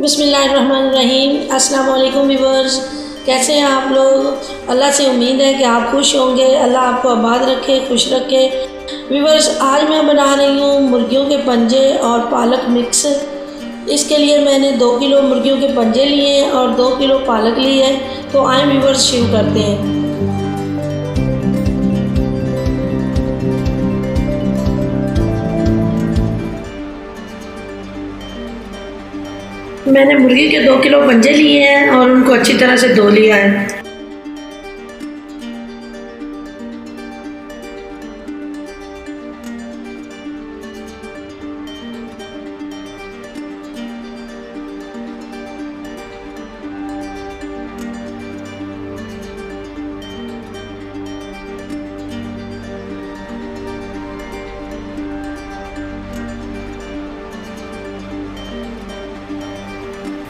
बिस्मिल्लाहिर्रहमानिर्रहीम। अस्सलाम वालेकुम व्यूअर्स, कैसे हैं आप लोग। अल्लाह से उम्मीद है कि आप खुश होंगे। अल्लाह आपको आबाद रखे, खुश रखे। व्यूअर्स, आज मैं बना रही हूँ मुर्गियों के पंजे और पालक मिक्स। इसके लिए मैंने 2 किलो मुर्गियों के पंजे लिए हैं और 2 किलो पालक ली है। तो आए व्यूअर्स, शुरू करते हैं। मैंने मुर्गी के 2 किलो पंजे लिए हैं और उनको अच्छी तरह से धो लिया है।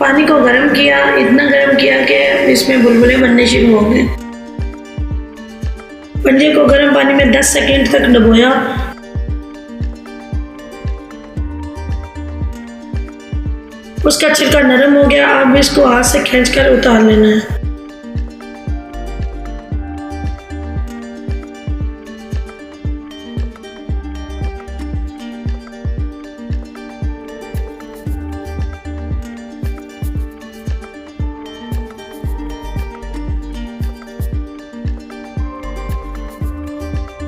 पानी को गर्म किया, इतना गर्म किया कि इसमें बुलबुले बनने शुरू हो गए। पंजे को गर्म पानी में 10 सेकंड तक डुबोया। उसका छिलका नरम हो गया। अब इसको हाथ से खींचकर उतार लेना है।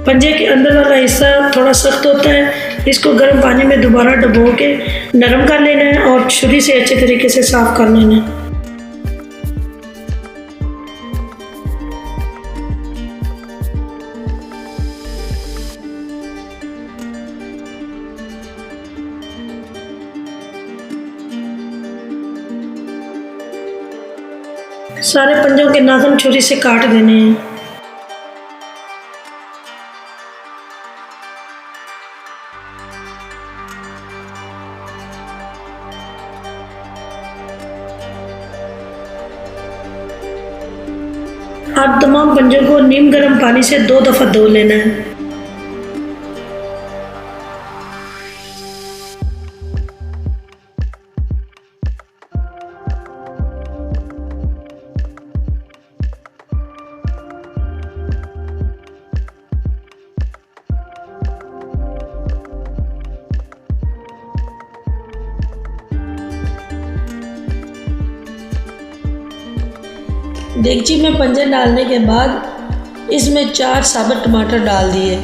पंजे के अंदर वाला हिस्सा थोड़ा सख्त होता है। इसको गर्म पानी में दोबारा डुबो के नरम कर लेना है और छुरी से अच्छे तरीके से साफ कर लेना है। सारे पंजों के नाखून छुरी से काट देने हैं। अब तमाम पंजों को नीम गर्म पानी से 2 दफ़ा धो लेना है। देगची में पंजे डालने के बाद इसमें 4 साबुत टमाटर डाल दिए,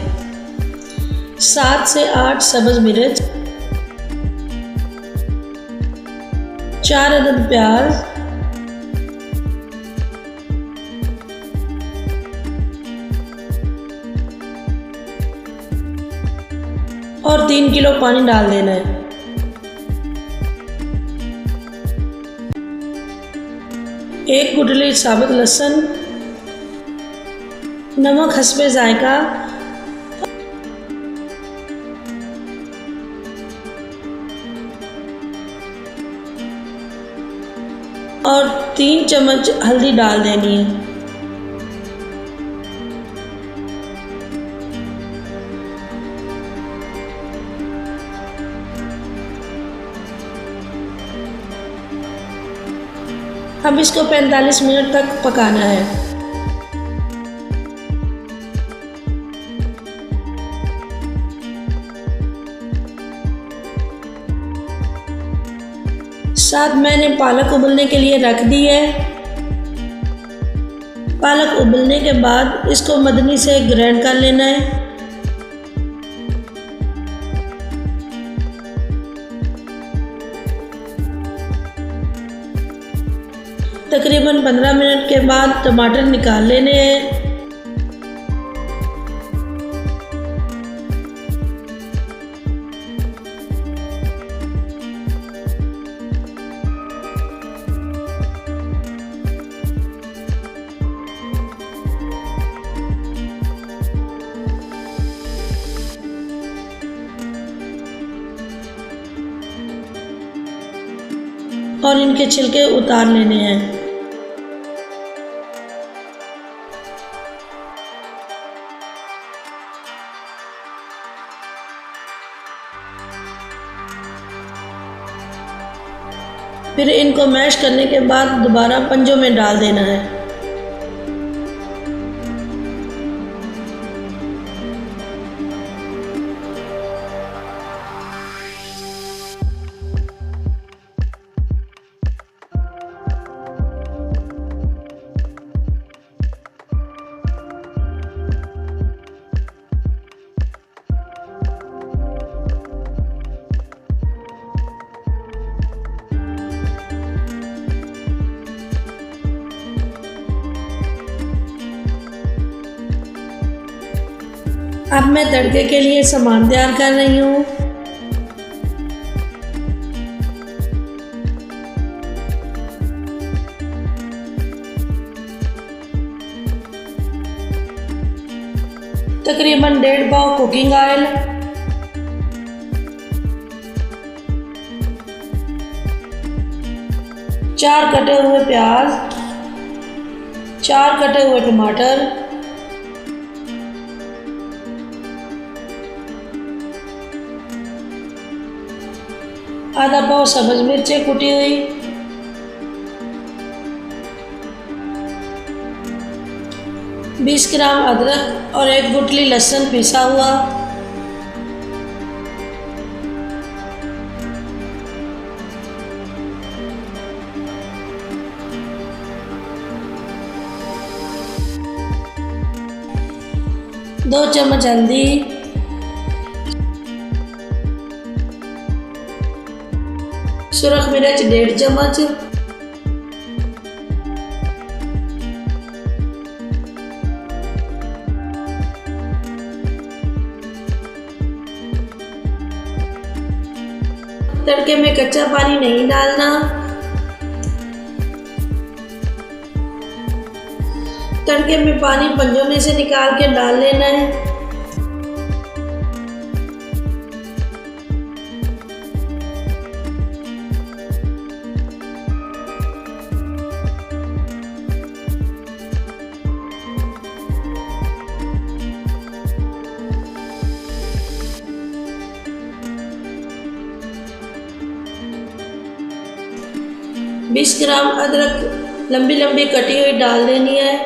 7 से 8 सब्ज़ मिर्च, 4 अदद प्याज, और 3 किलो पानी डाल देना है। एक गुठली साबुत लहसुन, नमक हस्बे जायका, और 3 चम्मच हल्दी डाल देनी है। अब इसको 45 मिनट तक पकाना है। साथ मैंने पालक उबलने के लिए रख दी है। पालक उबलने के बाद इसको मदनी से ग्राइंड कर लेना है। तकरीबन 15 मिनट के बाद टमाटर निकाल लेने हैं। और इनके छिलके उतार लेने हैं। फिर इनको मैश करने के बाद दोबारा पंजों में डाल देना है। अब मैं तड़के के लिए सामान तैयार कर रही हूँ। तकरीबन 1.5 पाव कुकिंग ऑयल, चार कटे हुए प्याज, 4 कटे हुए टमाटर, आधा पाव सब्ज मिर्चें कुटी हुई, 20 ग्राम अदरक और 1 गुठली लहसुन पिसा हुआ, दो चम्मच हल्दी, सुरख मिर्च 1.5 चम्मच, तड़के में कच्चा पानी नहीं डालना। तड़के में पानी पंजों में से निकाल के डाल लेना है। बीस ग्राम अदरक लंबी लंबी कटी हुई डाल देनी है।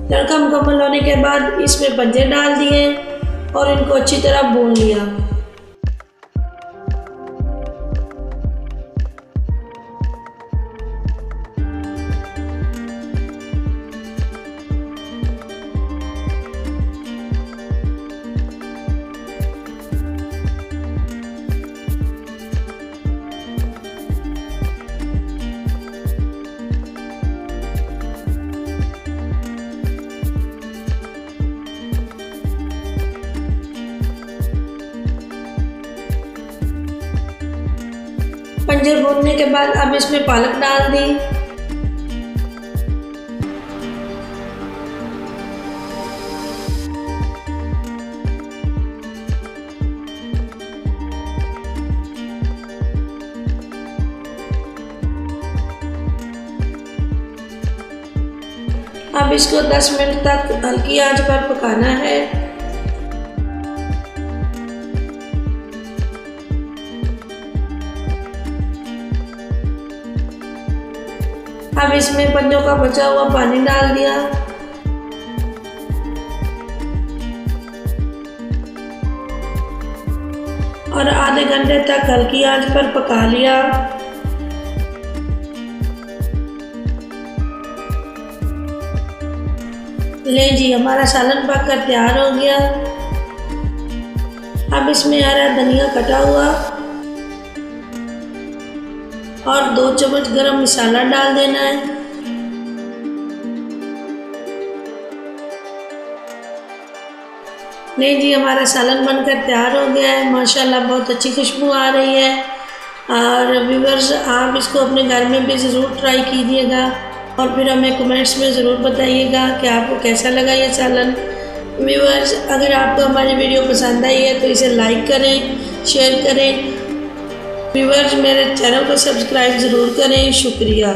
तड़का मुकम्मल होने के बाद इसमें पंजे डाल दिए और इनको अच्छी तरह भून लिया। पंजे भूनने के बाद अब इसमें पालक डाल दी। अब इसको 10 मिनट तक हल्की आंच पर पकाना है। अब इसमें पंजों का बचा हुआ पानी डाल दिया और आधे घंटे तक हल्की आंच पर पका लिया। ले जी, हमारा सालन पककर तैयार हो गया। अब इसमें हरा धनिया कटा हुआ और 2 चम्मच गरम मसाला डाल देना है। नहीं जी, हमारा सालन बनकर तैयार हो गया है। माशाल्लाह बहुत अच्छी खुशबू आ रही है। और व्यूअर्स आप इसको अपने घर में भी ज़रूर ट्राई कीजिएगा और फिर हमें कमेंट्स में ज़रूर बताइएगा कि आपको कैसा लगा ये सालन। व्यूअर्स अगर आपको हमारी वीडियो पसंद आई है तो इसे लाइक करें, शेयर करें। व्यूअर्स मेरे चैनल को सब्सक्राइब ज़रूर करें। शुक्रिया।